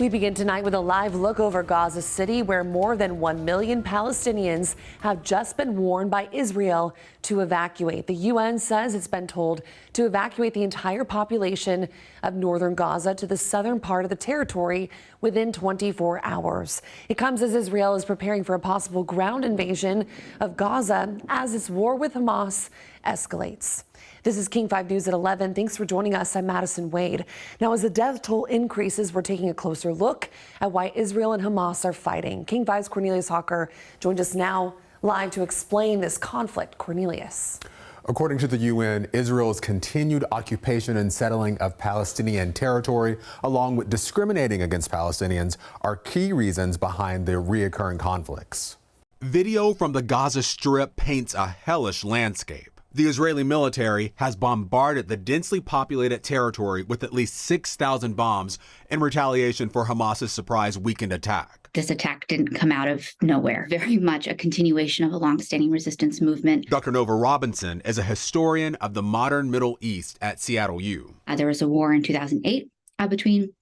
We begin tonight with a live look over Gaza City, where more than 1 million Palestinians have just been warned by Israel to evacuate. The UN says it's been told to evacuate the entire population of northern Gaza to the southern part of the territory within 24 hours. It comes as Israel is preparing for a possible ground invasion of Gaza as its war with Hamas escalates. This is King 5 News at 11. Thanks for joining us. I'm Madison Wade. Now, as the death toll increases, we're taking a closer look at why Israel and Hamas are fighting. King 5's Cornelius Hawker joins us now live to explain this conflict. Cornelius. According to the UN, Israel's continued occupation and settling of Palestinian territory, along with discriminating against Palestinians, are key reasons behind the reoccurring conflicts. Video from the Gaza Strip paints a hellish landscape. The Israeli military has bombarded the densely populated territory with at least 6,000 bombs in retaliation for Hamas's surprise weekend attack. This attack didn't come out of nowhere. Very much a continuation of a longstanding resistance movement. Dr. Nova Robinson is a historian of the modern Middle East at Seattle U. There was a war in 2008 between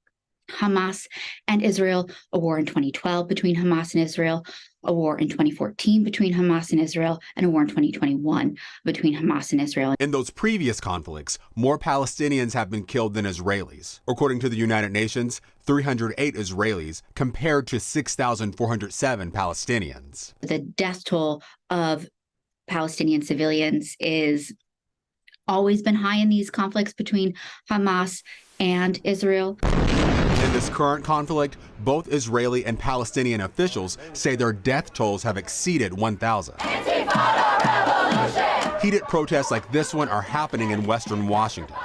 Hamas and Israel, a war in 2012 between Hamas and Israel, a war in 2014 between Hamas and Israel, and a war in 2021 between Hamas and Israel. In those previous conflicts, more Palestinians have been killed than Israelis. According to the United Nations, 308 Israelis compared to 6,407 Palestinians. The death toll of Palestinian civilians is always been high in these conflicts between Hamas and Israel. In this current conflict, both Israeli and Palestinian officials say their death tolls have exceeded 1,000. Heated protests like this one are happening in Western Washington.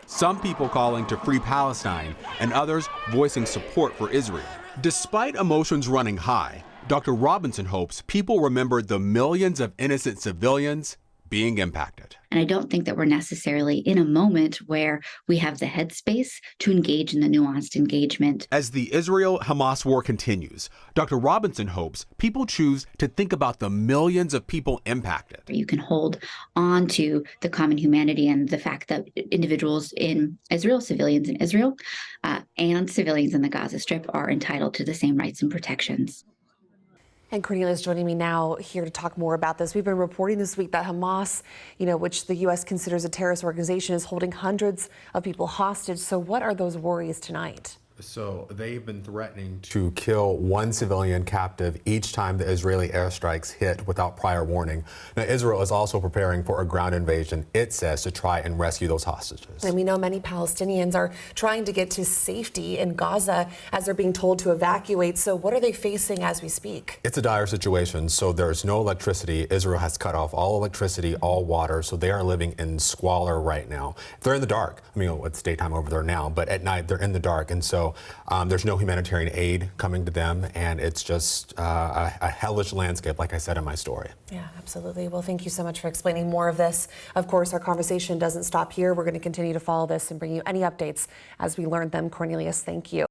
Some people calling to free Palestine and others voicing support for Israel. Despite emotions running high, Dr. Robinson hopes people remember the millions of innocent civilians being impacted. And I don't think that we're necessarily in a moment where we have the headspace to engage in the nuanced engagement. As the Israel-Hamas war continues, Dr. Robinson hopes people choose to think about the millions of people impacted. You can hold on to the common humanity and the fact that individuals in Israel, civilians in Israel, and civilians in the Gaza Strip are entitled to the same rights and protections. And Cornelius joining me now here to talk more about this. We've been reporting this week that Hamas, which the U.S. considers a terrorist organization, is holding hundreds of people hostage. So what are those worries tonight? So they've been threatening to kill one civilian captive each time the Israeli airstrikes hit without prior warning. Now, Israel is also preparing for a ground invasion, it says, to try and rescue those hostages. And we know many Palestinians are trying to get to safety in Gaza as they're being told to evacuate. So what are they facing as we speak? It's a dire situation. So there's no electricity. Israel has cut off all electricity, all water. So they are living in squalor right now. They're in the dark. I mean, it's daytime over there now, but at night they're in the dark. And so there's no humanitarian aid coming to them, and it's just a hellish landscape, like I said in my story. Yeah, absolutely. Well, thank you so much for explaining more of this. Of course, our conversation doesn't stop here. We're going to continue to follow this and bring you any updates as we learn them. Cornelius, thank you.